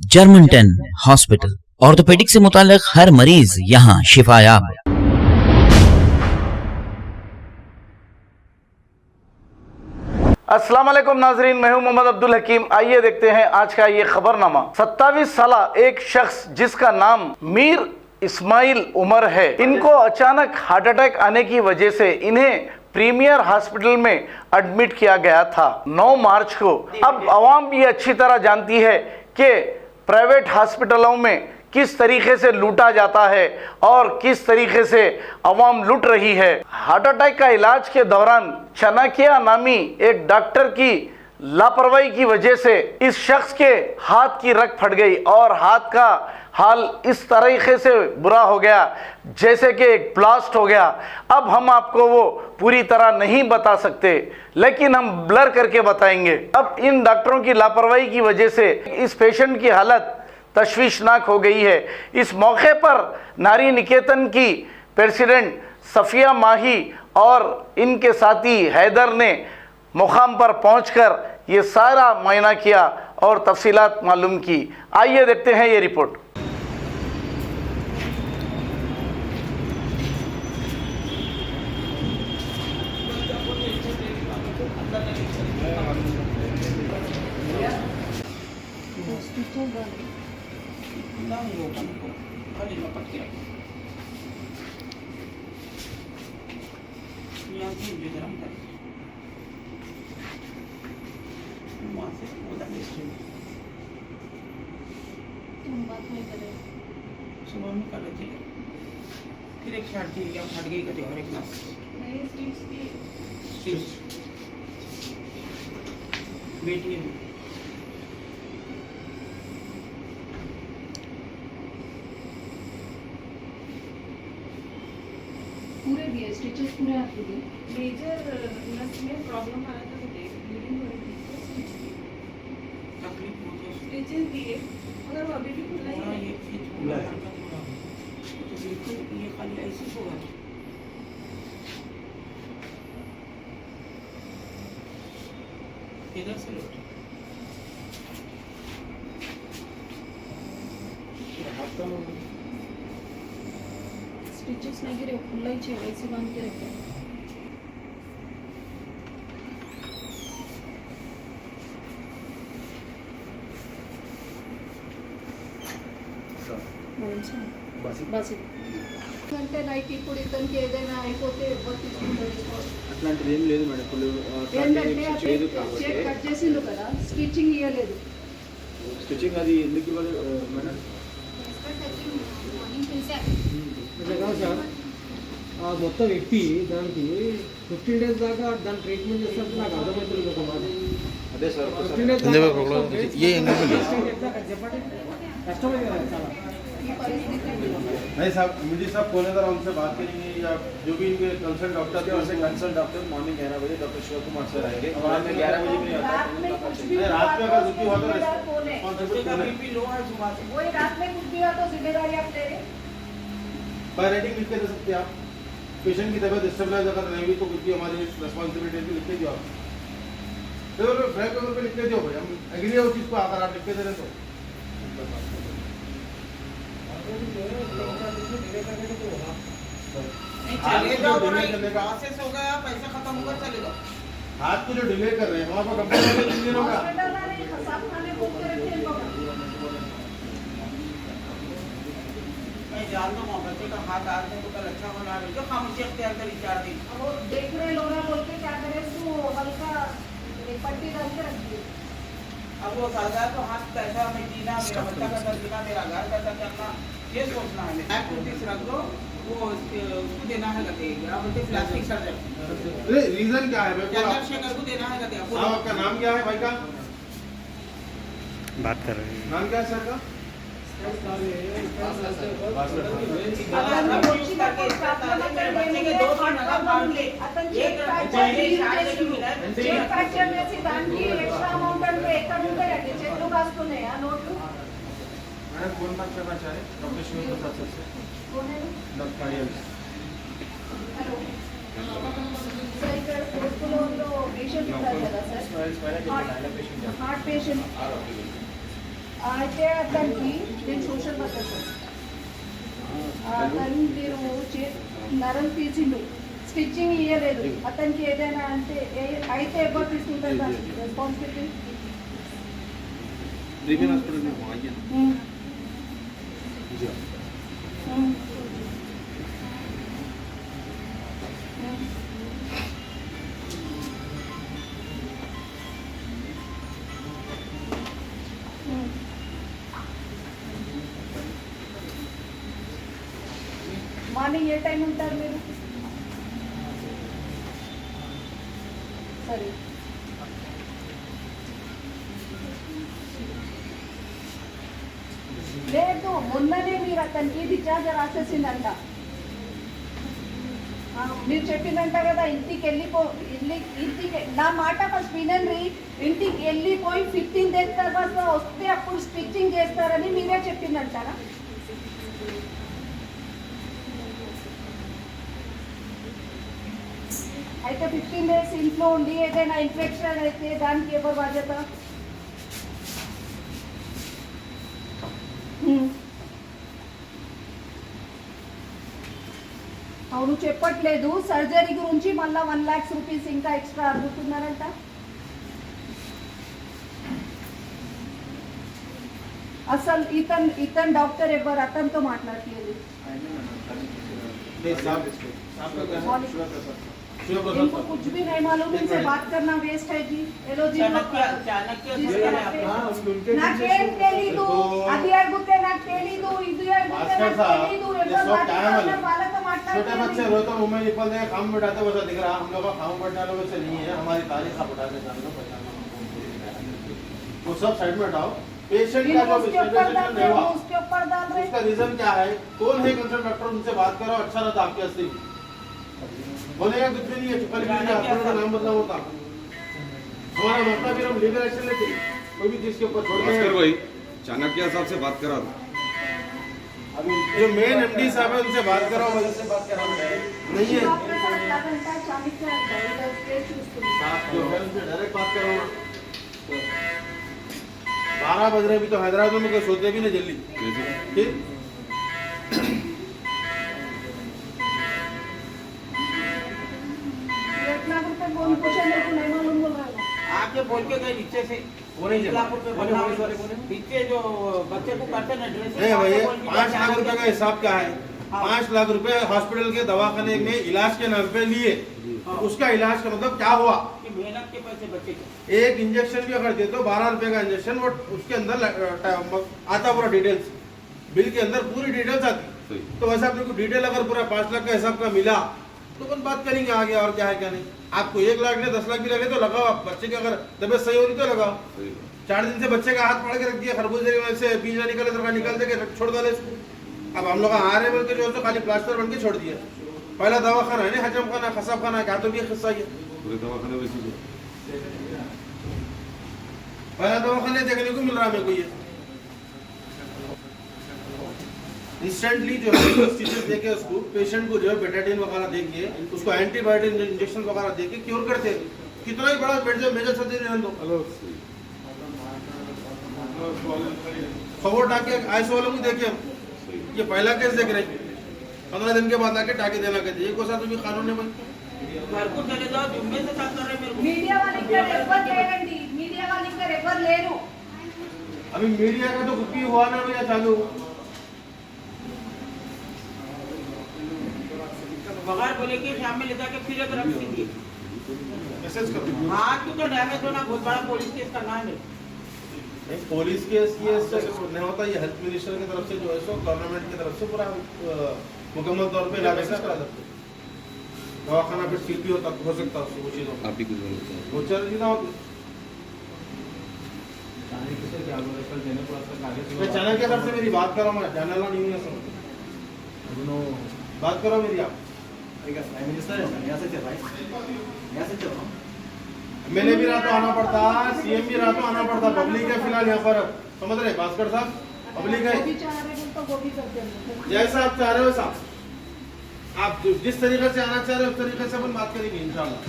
German 10 hospital, orthopaedic से मुताल्लिक हर मरीज यहाँ शिफायाब। अस्सलाम वालेकुम नाजरीन, मैं हूं मोहम्मद अब्दुल हकीम। आइए देखते हैं आज का ये खबरनामा। 27 साला एक शख्स जिसका नाम मीर इस्माइल उमर है, इनको अचानक हार्ट अटैक आने की वजह से इन्हें प्रीमियर हॉस्पिटल में एडमिट किया गया था 9 मार्च को। अब आवाम भी अच्छी तरह जानती है कि प्राइवेट हॉस्पिटलों में किस तरीके से लूटा जाता है और किस तरीके से अवाम लूट रही है। हार्ट अटैक का इलाज के दौरान चनाकिया नामी एक डॉक्टर की लापरवाही की वजह से इस शख्स के हाथ की रग फट गई और हाथ का हाल इस तरीके से बुरा हो गया जैसे कि एक ब्लास्ट हो गया। अब हम आपको वो पूरी तरह नहीं बता सकते, लेकिन हम ब्लर करके बताएंगे। अब इन डॉक्टरों की लापरवाही की वजह से इस पेशेंट की हालत तशवीशनाक हो गई है। इस मौके पर नारी निकेतन की प्रेसिडेंट सफिया माही और इनके साथी हैदर ने मुकाम पर पहुंचकर ये सारा मुआयना किया और तफसीलात मालूम की। आइए देखते हैं ये रिपोर्ट। सुबह में कर रहे थे, फिर एक शर्ट थी क्या फट गई कटी और एक नस बेटी है। पूरे दिए स्टिचेस पूरे आपके दिए। मेजर नस में प्रॉब्लम आया था, तो ब्लीडिंग हो रही थी, तकलीफ बहुत है। स्टिचेस दिए मगर वो अभी भी खुला ही है। ये खुला है तो बिल्कुल ये खाली ऐसे होगा। इधर से लौट स्टिचेस नहीं गिरे, खुला ही चाहिए, वैसे बांध के रखे। బస్ అంటే నైట్ ఇప్పుడు ఇతనికి ఏదైనా అయిపోతే అట్లాంటిది ఏం లేదు మేడం. ఇప్పుడు ఏంటంటే లేదు కాబట్టి చేతి కట్ చేసిండు కదా, స్టిచ్చింగ్ ఇవ్వలేదు. స్టిచ్చింగ్ అది ఎందుకు ఇవ్వలేదు మేడం? సార్ మొత్తం ఎప్పి దానికి 15 days దాకా దాని ట్రీట్మెంట్ చేస్తే నాకు అర్థమవుతుంది ఒక మాట. అదే సార్ 15 days చెప్పండి, కష్టమే కదా చాలా. नहीं साहब, मुझे साहब फोन है, उनसे बात करेंगे या जो भी इनके कंसर्न डॉक्टर थे उनसे कंसर्न डॉक्टर मॉर्निंग 11 बजे डॉक्टर शिव कुमार सर आएंगे। वहाँ में 11 बजे भी नहीं आता है। रात में अगर दुखी हुआ तो भी लो है सुबह से। वही रात में कुछ भी हुआ तो जिम्मेदारी आप ले रहे। बाय राइटिंग लिख के दे सकते हैं आप। पेशेंट की तबीयत डिस्टर्बेंस अगर नहीं हुई तो कुछ भी हमारी रिस्पॉन्सिबिलिटी है, लिख के दियो आप। तो ब्लैक पेपर पे लिख के दियो भाई, हम एग्री है उस चीज़ को। अगर आप लिख के दे रहे तो चले जाओ, प्रोसेस हो गया, पैसा खत्म होगा, चले जाओ। हाथ को जो डिले कर रहे हैं वहाँ पर कंपनी में 3 दिन होगा। हॉस्पिटल वाले खसाब खाने घूम के रखे हैं लोग। मैं जानता हूँ बच्चे का हाथ आ गया तो कल अच्छा होना है, जो खामोशी अख्तियार करी 4 दिन। अब वो देख रहे लोग हैं बोल के क्या करे, उसको हल्का एक पट्टी डाल के रख दिए। अब वो सरदार तो हाथ पैसा में जीना, मेरा बच्चा का दर्द जीना, मेरा घर पैसा करना, ये सोचना है। मैं नोटिस रख दो, वो उसको देना है गति, आप बोलते प्लास्टिक सर्जन। रीजन क्या है? चंद्रशेखर को देना है गति। साहब आपका नाम क्या है भाई का? बात कर रहे हैं। नाम क्या है सर का? बच्चे के 2-3 नगर बांध ले, एक फ्रैक्चर में से दान की एक्स्ट्रा अमाउंट पे एकर रुपए रखे चेक लोग आज तो नहीं है नोट लो। मैंने फोन बात करना चाहे डॉक्टर शिव प्रसाद सर से। कौन है? डॉक्टर हेलो सर, ఇక్కడ పోస్టులో పేషెంట్ ఉంటారు కదా సార్, హార్ట్ పేషెంట్ అయితే అతనికి నేను సోషల్ వర్కర్ సార్ అతను మీరు నరం తీసిండు స్టిచ్చింగ్ ఇవ్వలేదు అతనికి ఏదైనా అంటే అయితే ఎవరు తీసుకుంటారు దాని రెస్పాన్సిబిలిటీ మార్నింగ్ ఏ టైం ఉంటారు మీరు సరే లేదు మొన్ననే మీరు అతనికి డిశ్చార్జ్ రాసేసిందంట మీరు చెప్పిందంట కదా ఇంటికి ఇంటికి నా మాట ఫస్ట్ వినండి ఇంటికి వెళ్ళిపోయి 15 days తర్వాత వస్తే అప్పుడు స్టిచ్చింగ్ చేస్తారని మీరే చెప్పిందంటారా అయితే 15 days ఇంట్లో ఉండి ఏదైనా ఇన్ఫెక్షన్ అయితే దానికి ఎవరు బాధ్యత అవును చెప్పట్లేదు సర్జరీ గురించి మళ్ళీ 1 lakhs rupees ఇంకా ఎక్స్ట్రా అడుగుతున్నారంట అసలు ఇతను డాక్టర్ ఎవరు అతనితో మాట్లాడట్లేదు इनको कुछ भी नहीं मालूम इनसे बात करना वेस्ट है जी एलोजी ना केम तेलीदु అది అడుగుతే నాకు తెలీదు ఇది అడుగుతే నాకు తెలీదు ఎవరు మాట్లాడతారు వాళ్ళతో మాట్లాడతారు छोटे बच्चे रोते मुंह में निकल देगा काम बैठाते वैसा दिख रहा हम लोग का काम बैठने वालों से नहीं है हमारी तारीख आप उठा के जान लो वो सब साइड में हटाओ पेशेंट का जो उसके ऊपर डाल रहे उसका रीजन क्या है कौन है कंसर्न डॉक्टर उनसे बात करो अच्छा रहता आपके हस्ते बोलेगा कुछ भी नहीं है चुपल भी नहीं आपको का नाम बदला होता हमारा मसला फिर हम लीगल एक्शन लेते कोई भी चीज के ऊपर छोड़ भास्कर भाई चाणक्य साहब से बात करा दो अभी जो मेन एमडी साहब है उनसे बात कराओ वजह से बात करा नहीं है डॉक्टर साहब लागंटा चाणक्य डायरेक्ट చూస్తుంది आप जो है उनसे डायरेक्ट बात करो ना 12 बज रहे भी तो हैदराबाद में कोई सोते भी नहीं जल्दी ठीक 1 लाख रुपए बोल पूछे मेरे को नहीं मालूम बोल रहा है आके बोल के गए नीचे से वो नहीं 1 लाख रुपए बोले पुलिस वाले बोले नीचे जो बच्चे को करते ना ड्रेसिंग नहीं भैया 5 लाख रुपए का हिसाब क्या है 5 लाख रुपए हॉस्पिटल के दवाखाने में इलाज के नाम पे लिए उसका इलाज का मतलब क्या हुआ कि मेहनत के पैसे बच्चे के एक इंजेक्शन भी अगर दे तो 12 रुपए का इंजेक्शन वो उसके अंदर आता पूरा डिटेल्स बिल के अंदर पूरी डिटेल्स आती तो वैसे आपने को डिटेल अगर पूरा 5 लाख का हिसाब का मिला तो अपन बात करेंगे आगे और क्या है क्या नहीं आपको 1 लाख ने 10 लाख भी लगे तो लगाओ आप बच्चे की अगर तबियत सही हो रही तो लगाओ 4 दिन से बच्चे का हाथ पकड़ के रख दिया खरबूजे की वजह से बीज ना निकले तो निकाल दे छोड़ डाले इसको अब हम लोग आ रहे बोल के जो तो खाली प्लास्टर बन के छोड़ दिया पहला दवाखाना है ना हजम खाना खसाब खाना क्या तो भी हिस्सा ही पूरे दवाखाने वैसे पहला दवाखाने देखने को मिल रहा है मेरे को ये इंस्टेंटली जो है स्टिचेस देके उसको पेशेंट को जो है बेटाडीन वगैरह देके उसको एंटीबायोटिक इंजेक्शन वगैरह देके क्योर करते हैं कितना ही बड़ा मेजर सर्जरी रहने दो खबर टाके आईसीयू वालों को देखिए हम ये पहला केस देख रहे 15 दिन के बाद आके टाके देना कहते ये कोसा तुम्हें कानून है भाई घर को चले जाओ जुम्मे से काम कर रहे मेरे को మీడియా వాళ్ళకి రెఫర్ లేరండి మీడియా వాళ్ళకి రెఫర్ లేరు अभी मीडिया का तो कुछ भी हुआ ना भैया चालू बगैर बोले कि शाम में ले जाके फिर एक रख देंगे मैसेज करो हाँ तू तो डैमेज होना बहुत बड़ा पुलिस केस करना है मेरे नहीं पुलिस केस ये नहीं होता ये हेल्थ मिनिस्टर की तरफ से जो है सो गवर्नमेंट की तरफ से पूरा मुकम्मल तौर पे इलाज करा सकते दवाखाना फिर सील भी होता हो सकता है वो चीज़ों आप ही कुछ बोलो वो चल रही ना होती मैं चाणक्य सर से मेरी बात करो मैं जानना नहीं हूँ समझ बात करो मेरी आप मैंने भी रातों आना पड़ता सीएम भी रातों आना पड़ता पब्लिक है फिलहाल यहाँ पर समझ रहे भास्कर साहब पब्लिक है वो भी चाह रहे हैं तो वो भी करते हैं जैसा आप चाह रहे हो साहब आप जिस तरीके से आना चाह रहे हो उस तरीके से अपन बात करेंगे इंशाल्लाह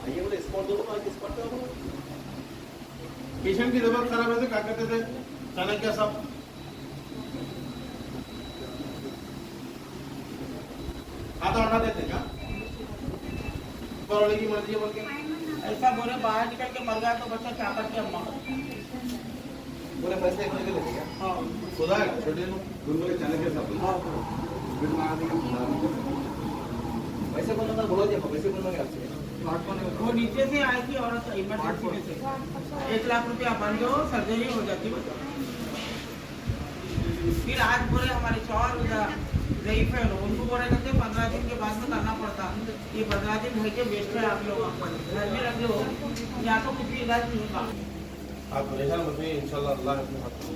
आइए बोले स्पॉट दो पेशेंट की तबीयत खराब है तो क्या करते थे चाणक्य साहब? हाथ उड़ा देते क्या? ऊपर वाले की मर्जी है बोल के ऐसा बोले बाहर निकल के मर गया तो बच्चा क्या करते अम्मा? पूरे पैसे एक लेके लेते क्या? हाँ खुदा है छोटे बोले चाणक्य साहब हाँ पैसे बोलना था बोलो दिया पैसे बोलना क्या आपसे? वो नीचे से आई थी औरत इमरजेंसी में से 1 लाख रुपया बन दो सर्जरी हो जाती बच्चा। फिर आज बोले हमारे शौहर ज़ईफ है उनको बोले करते 15 दिन के बाद में करना पड़ता। ये 15 दिन भाई के बेस्ट है आप लोग घर में रख लो या तो कुछ भी इलाज नहीं होगा। आप परेशान मत होइए इंशाल्लाह अल्लाह अपने हाथ में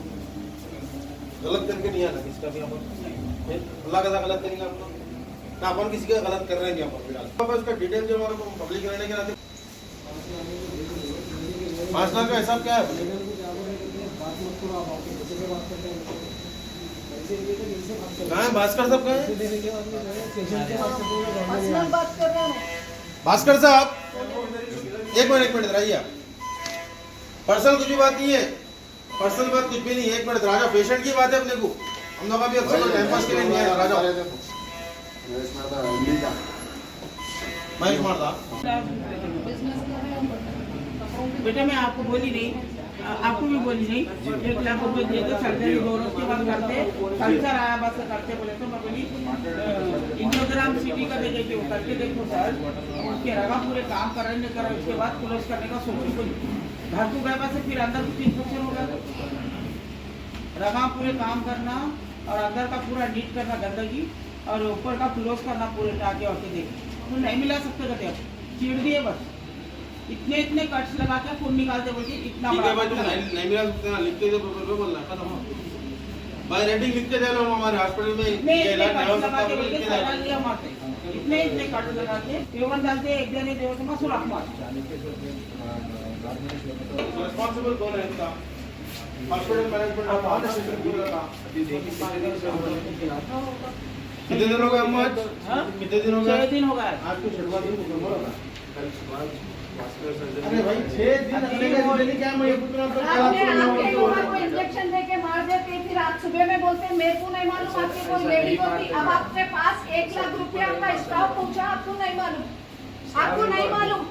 गलत करके नहीं आना किसका भी अपन अल्लाह का गलत करेंगे आप लोग ना अपन किसी का गलत कर रहे हैं यहाँ पर उसका डिटेल जो हमारे को पब्लिक रहने के नाते 5 लाख का हिसाब क्या है? कहाँ है भास्कर साहब? कहाँ है पर्सनल बात कर रहा हूँ। भास्कर साहब? एक मिनट रहिए। पर्सनल कुछ भी बात नहीं है, पर्सनल बात कुछ भी नहीं है। 1 मिनट राजा, पेशेंट की बात है अपने को, हम लोग अभी अच्छा टाइम पास के लिए नहीं आए। राजा महेश मारता बेटा मैं आपको बोली नहीं, आपको भी बोली नहीं 1 लाख रुपए दिए तो सर्जरी दोनों के बाद करते कल्चर आया बस करते बोले तो मैं बोली इंडोग्राम सिटी का देखे कि वो करके देखो सर उसके रगा पूरे काम कर रहे नहीं कर रहे उसके बाद क्लोज करने का सोचो कोई घर को गए से फिर अंदर कुछ इन्फेक्शन होगा रगा पूरे काम करना और अंदर का पूरा नीट करना गंदगी और ऊपर का क्लोज करना पूरे टाके और देख तो नहीं मिला सकते कहते चिड़ दिए बस इतने कट्स लगा के खून निकालते बोलते इतना ठीक है भाई, तुम नहीं मिला सकते ना, लिख के दे पेपर पे बोलना खत्म हो भाई। रेटिंग लिख के दे लो हमारे हॉस्पिटल में इतने ये इलाज नहीं हो कट्स लगा सकता के बोल बोलते के सारा लिया मारते इतने कट्स लगा के एवन डालते एक जने देव के मां सुराख मार रिस्पांसिबल कौन है इसका? हॉस्पिटल मैनेजमेंट का कौन है? कितने दिन हो गए अम्मा आज? कितने दिन हो गए? 6 दिन हो गए आज को छठवां दिन खत्म हो रहा है। अरे भाई 6 दिन अपने का जिंदगी क्या मैं ये पूछ रहा हूं आपने आपके लोगों को इंजेक्शन देके मार देते फिर आज सुबह में बोलते मेरे को नहीं मालूम आपके कोई लेडी को थी। अब आपके पास 1 लाख रुपया का स्टॉक पूछा आपको नहीं मालूम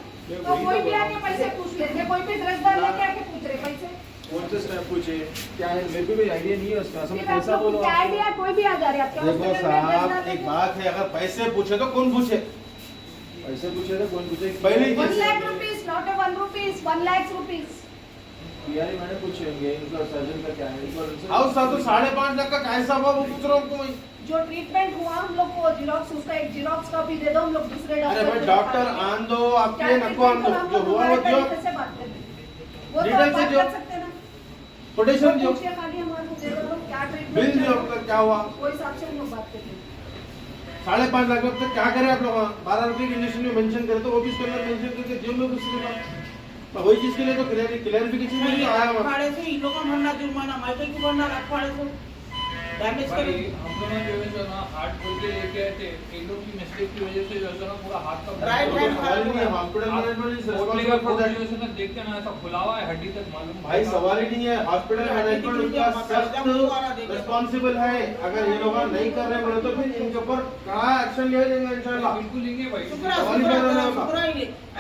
तो कोई भी आके पैसे पूछ लेते कोई भी ड्रेसदार लेके आके पूछ रहे पैसे कौन से स्टेप पूछे क्या है? मेरे को भी आइडिया नहीं है उसका, सब फिर कैसा आपको बोलो क्या आइडिया कोई भी आ जा रहे आपके देखो हॉस्पिटल में साहब ड्रेसदार एक लेके बात है, अगर पैसे पूछे तो कौन पूछे? पैसे पूछे तो कौन पूछे? पहले 1 lakh rupees not 1 rupees 1 lakh rupees PRI मैंने पूछेंगे इनका सर्जन का क्या है हाउस साहब तो 5.5 लाख का कैसा हुआ वो पूछ रहा हूँ मैं। जो ट्रीटमेंट हुआ हम लोग को जिरोक्स उसका एक जिरोक्स कॉपी दे दो हम लोग दूसरे अरे डॉक्टर भाई डॉक्टर आन दो आपके नको आन दो जो हुआ वो दियो वो तो डिटेल आप से बात दियो कर सकते हैं ना कोटेशन दियो पूछिए खाली हमारे को दे दो क्या बिल ट्रीटमेंट दियो आपका क्या हुआ। कोई हिसाब से हम लोग बात करते हैं 5.5 लाख में क्या करें आप लोग? 12 रुपए की इंजेक्शन में मेंशन करे तो वो भी इसके अंदर मेंशन करके दियो लोग उसके बाद वही चीज के लिए तो क्लैरिफिकेशन में तो आया हुआ। अखाड़े से इन लोगों का भरना जुर्माना माइके को भरना अखाड़े से डैमेज करे हम लोगों ने जो है ना हार्ट खोल के लेके आए थे इन लोग की मिस्टेक की वजह से जो है ना पूरा हाथ का right hand hospital management is पोटली का रिस्पांसिबल फॉर जो दैट। है ना देखते ना ऐसा खुला हुआ है हड्डी तक मालूम भाई सवाल ही नहीं है, हॉस्पिटल मैनेजमेंट उसका सख्त रिस्पांसिबल है। अगर ये लोग नहीं कर रहे बोले तो फिर इनके ऊपर कड़ा एक्शन लिया जाएगा इंशाल्लाह। बिल्कुल लेंगे भाई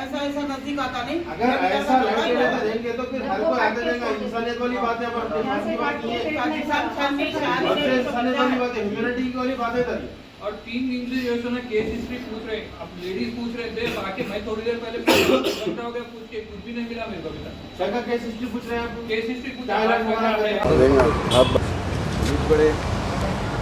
ऐसा ऐसा नजदीक आता नहीं अगर ऐसा लड़के लेते देंगे तो फिर हर कोई आते जाएगा। इंसानियत वाली बात है, पर की बात नहीं है। इंसानियत वाली बात है, ह्यूमैनिटी वाली बात है। और 3 दिन से जो है ना केस हिस्ट्री पूछ रहे अब लेडीज पूछ रहे थे बाकी मैं थोड़ी देर पहले घंटा हो गया पूछ के कुछ भी नहीं मिला मेरे को अभी तक। क्या केस हिस्ट्री पूछ रहे हैं आप? केस हिस्ट्री पूछ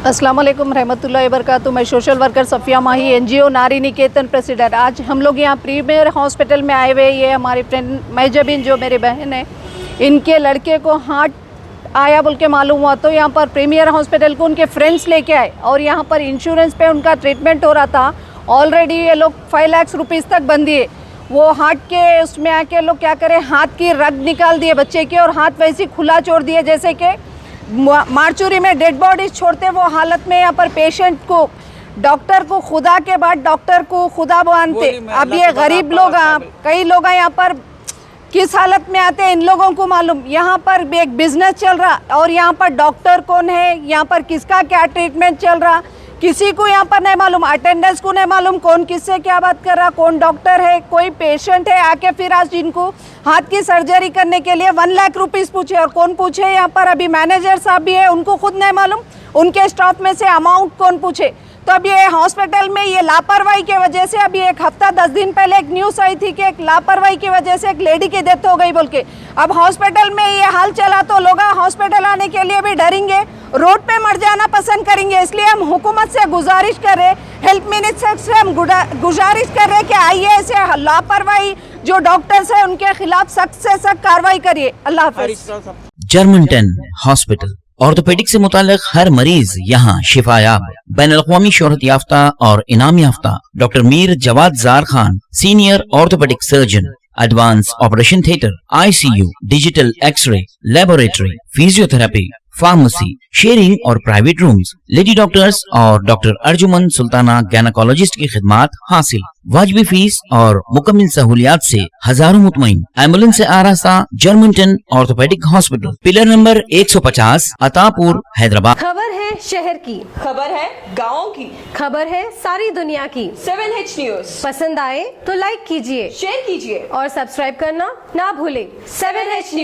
अस्सलाम वालेकुम रहमतुल्लाहि वबरकातुहू। मैं सोशल वर्कर सफ़िया माही एनजीओ नारी निकेतन प्रेसिडेंट। आज हम लोग यहाँ प्रीमियर हॉस्पिटल में आए हुए। ये हमारी फ्रेंड मैजबिन जो मेरी बहन है, इनके लड़के को हार्ट आया बोल के मालूम हुआ तो यहाँ पर प्रीमियर हॉस्पिटल को उनके फ्रेंड्स लेके आए और यहाँ पर इंश्योरेंस पे उनका ट्रीटमेंट हो रहा था। ऑलरेडी ये लोग 5 लाख रुपीज़ तक बन दिए। वो हार्ट के उसमें आके लोग क्या करें, हाथ की रग निकाल दिए बच्चे की और हाथ वैसे खुला छोड़ दिए जैसे कि मार्चुरी में डेड बॉडीज छोड़ते वो हालत में। यहाँ पर पेशेंट को डॉक्टर को खुदा के बाद डॉक्टर को खुदा मानते। अब ये गरीब लोग कई लोग यहाँ पर किस हालत में आते हैं इन लोगों को मालूम। यहाँ पर भी एक बिजनेस चल रहा और यहाँ पर डॉक्टर कौन है, यहाँ पर किसका क्या ट्रीटमेंट चल रहा, किसी को यहाँ पर नहीं मालूम। अटेंडेंस को नहीं मालूम कौन किससे क्या बात कर रहा, कौन डॉक्टर है, कोई पेशेंट है आके फिर आज इनको हाथ की सर्जरी करने के लिए 1 लाख रुपीस पूछे। और कौन पूछे यहाँ पर, अभी मैनेजर साहब भी है, उनको खुद नहीं मालूम उनके स्टाफ में से अमाउंट कौन पूछे। तो अब ये हॉस्पिटल में ये लापरवाही की वजह से, अभी 1 हफ्ता 10 दिन पहले एक न्यूज़ आई थी कि एक लापरवाही की वजह से एक लेडी की डेथ हो गई बोल के। अब हॉस्पिटल में ये हाल चला तो लोग हॉस्पिटल आने के लिए भी डरेंगे, रोड पे मर जाना पसंद करेंगे। इसलिए हम हुकूमत से गुजारिश कर रहे, हेल्थ मिनिस्टर से हम गुजारिश कर रहे कि आइए ऐसे लापरवाही जो डॉक्टर्स है उनके खिलाफ सख्त से सख्त कार्रवाई करिए। अल्लाह हाफिज। जर्मनटन हॉस्पिटल, ऑर्थोपेडिक से मुताल्लिक हर मरीज यहाँ शिफायाब। बैनुल-अक़वामी शोहरत याफ्ता और इनाम याफ्ता doctor Mir Jawad Jar Khan, senior orthopaedic surgeon, advance operation theatre, ICU, digital xray, laboratory, physiotherapy, pharmacy, sharing और प्राइवेट रूम्स, लेडी डॉक्टर्स और डॉक्टर अर्जुमन सुल्ताना गायनेकोलॉजिस्ट की खिदमात हासिल। वाजबी फीस और मुकम्मल सहूलियात से हजारों मुतमईन। एम्बुलेंस से आरास्ता Germanton orthopaedic hospital, pillar number 150, Attapur, Hyderabad. खबर है शहर की, खबर है गाँव की, खबर है सारी दुनिया की। 7H न्यूज पसंद आए तो लाइक कीजिए, शेयर कीजिए और सब्सक्राइब करना ना भूले। 7H news.